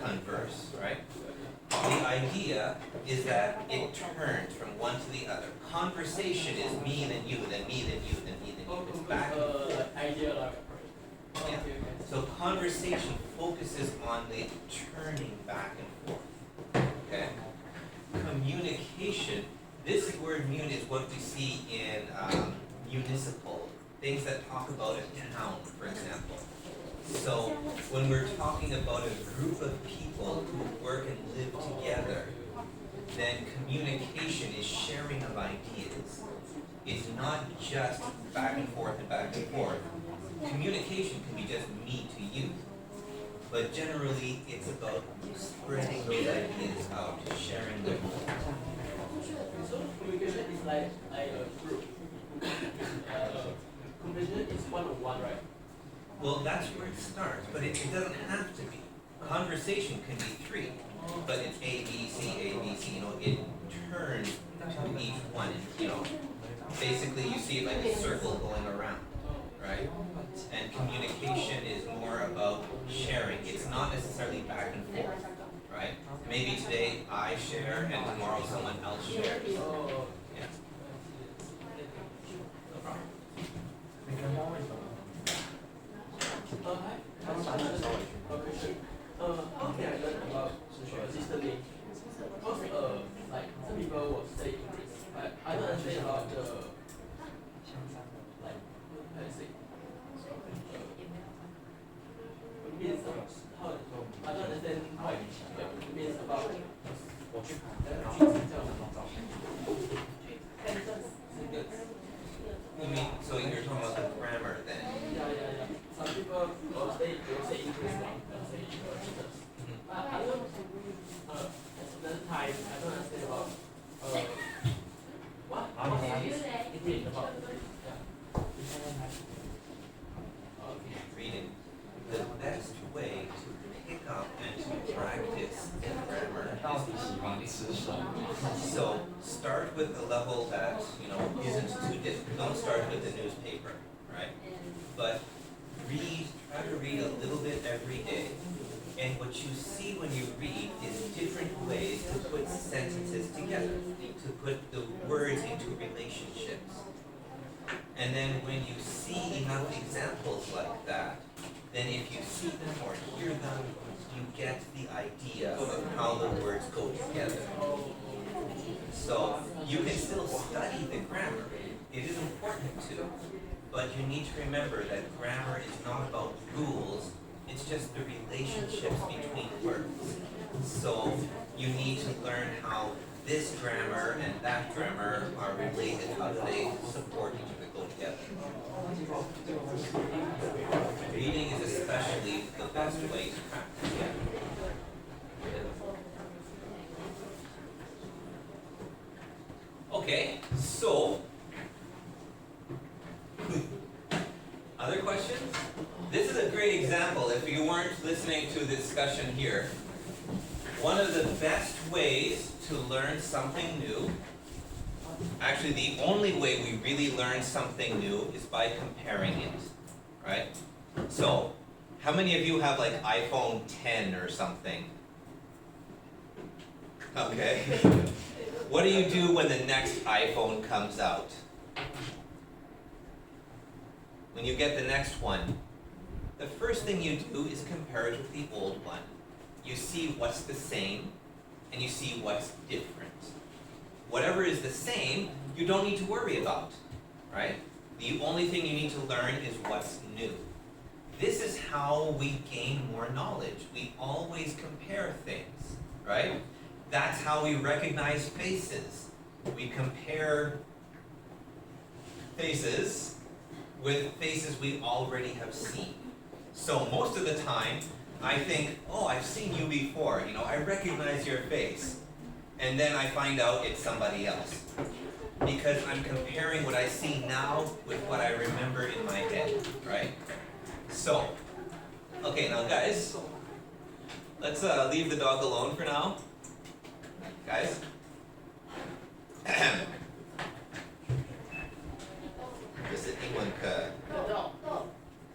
converse, right? The idea is that it turns from one to the other. Conversation is me then you, then me then you, then me then you. It's back and forth. Yeah. So conversation focuses on the turning back and forth. Okay? Communication, this word mun is what we see in municipal, things that talk about a town, for example. So when we're talking about a group of people who work and live together, then communication is sharing of ideas. It's not just back and forth and back and forth. Communication can be just me to you. But generally, it's about spreading those ideas out, sharing them. So communication is like a group. Communication is one-on-one, right? Well, that's where it starts, but it doesn't have to be. Conversation can be three, but it's A, B, C, you know, it turns to each one, you know. Basically, you see it like a circle going around, right? And communication is more about sharing. It's not necessarily back and forth, right? Maybe today I share and tomorrow someone else shares. Yeah. No problem. How can I learn about listening? Because like some people will say English, but I don't understand about the like how to say it means how I don't understand how it means about You mean, so you're talking about the grammar then? Yeah. Some people will say English one, they'll say Jesus. I don't another time I don't understand about what is it mean about okay. Reading. The best way to pick up and to practice grammar is so start with a level that, you know, isn't too difficult. Don't start with the newspaper, right? But try to read a little bit every day. And what you see when you read is different ways to put sentences together, to put the words into relationships. And then when you see enough examples like that, then if you see them or hear them, you get the idea of how the words go together. So you can still study the grammar. It is important to, but you need to remember that grammar is not about rules, it's just the relationships between words. So you need to learn how this grammar and that grammar are related, how do they support each other, go together. Reading is especially the best way to practice. Okay, so other questions? This is a great example if you weren't listening to the discussion here. One of the best ways to learn something new, actually the only way we really learn something new is by comparing it, right? So, how many of you have like iPhone 10 or something? Okay. What do you do when the next iPhone comes out? When you get the next one, the first thing you do is compare it with the old one. You see what's the same, and you see what's different. Whatever is the same, you don't need to worry about, right? The only thing you need to learn is what's new. This is how we gain more knowledge. We always compare things, right? That's how we recognize faces. We compare faces with faces we already have seen. So most of the time, I think, oh, I've seen you before, you know, I recognize your face. And then I find out it's somebody else. Because I'm comparing what I see now with what I remember in my head, right? So, okay, now guys, let's leave the dog alone for now. Guys?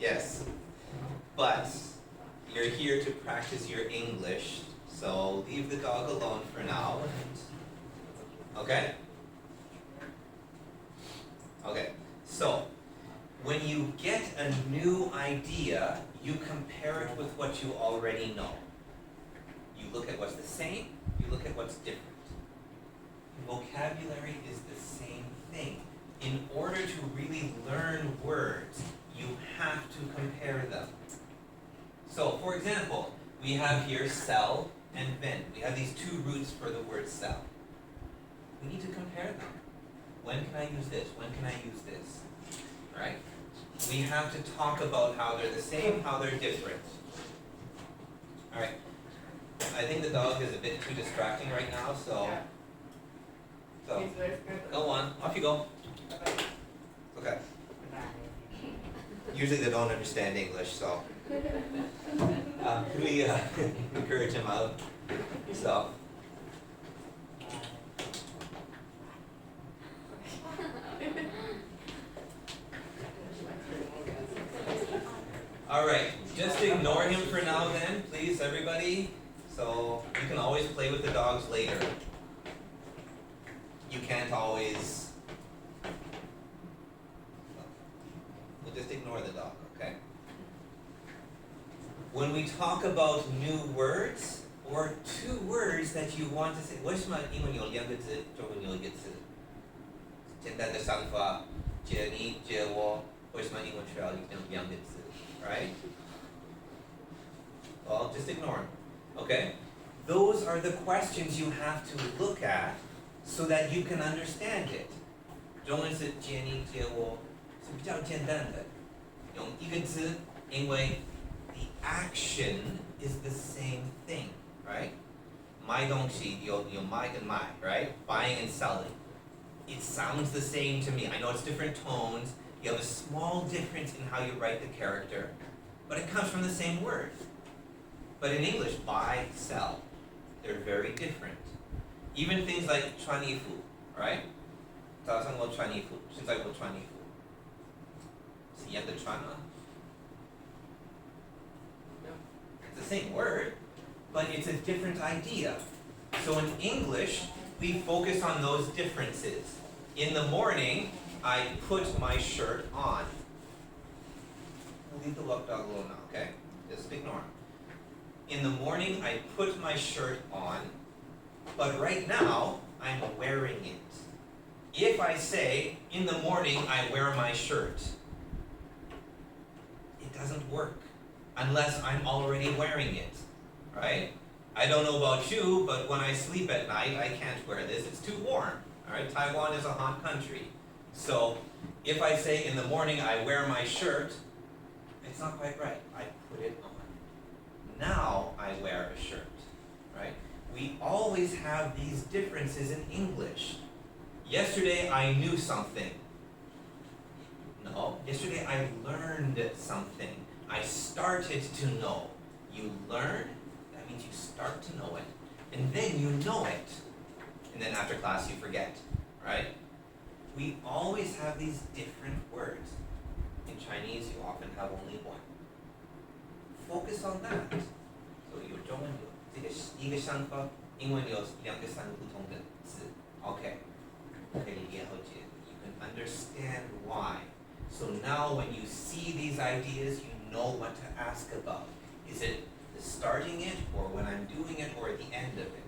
Yes. But you're here to practice your English, so leave the dog alone for now. Okay? Okay, so when you get a new idea, you compare it with what you already know. You look at what's the same, you look at what's different. Vocabulary is the same thing. In order to really learn words, you have to compare them. So, for example, we have here sell and vend. We have these two roots for the word sell. We need to compare them. When can I use this? When can I use this? Right? We have to talk about how they're the same, how they're different. Alright. I think the dog is a bit too distracting right now, so go on, off you go. Okay. Usually they don't understand English, so we encourage him out. So. All right, just ignore him for now then, please, everybody. So you can always play with the dogs later. You can't always. We'll just ignore the dog, okay? When we talk about new words or two words that you want to say, 为什么英文有两个字，中文有一个字？简单的想法，接你接我，为什么英文需要两个字？ Right? Well, just ignore them. Okay? Those are the questions you have to look at so that you can understand it. 中文是接你接我是比较简单的，用一个字，因为 the action is the same thing, right? 买东西有买跟卖, right? Buying and selling. It sounds the same to me. I know it's different tones. You have a small difference in how you write the character, but it comes from the same word. But in English, buy, sell, they're very different. Even things like 穿衣服, right? 早上我穿衣服，现在我穿衣服，是一样的穿吗？ It's the same word, but it's a different idea. So in English, we focus on those differences. In the morning, I put my shirt on. We'll leave the dog alone now, okay? Just ignore him. In the morning, I put my shirt on, but right now, I'm wearing it. If I say, in the morning, I wear my shirt, it doesn't work unless I'm already wearing it, right? I don't know about you, but when I sleep at night, I can't wear this. It's too warm, all right? Taiwan is a hot country. So if I say in the morning I wear my shirt, it's not quite right. I put it on. Now I wear a shirt, right? We always have these differences in English. Yesterday I knew something. No, yesterday I learned something. I started to know. You learn, that means you start to know it. And then you know it. And then after class you forget, right? We always have these different words. In Chinese, you often have only one. Focus on that. So 有中文有这个一个想法，英文有两个三个不同的字。Okay. 可以了解. You can understand why. So now when you see these ideas, you know what to ask about. Is it the starting it, or when I'm doing it, or at the end of it?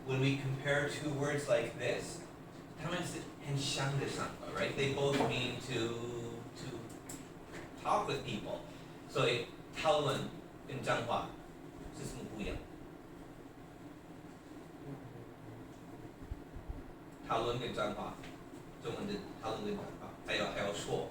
When we compare two words like this, 他们是很像的想法, right? They both mean to talk with people. 所以讨论跟讲话是什么不一样？讨论跟讲话，中文的讨论跟讲话，还有说。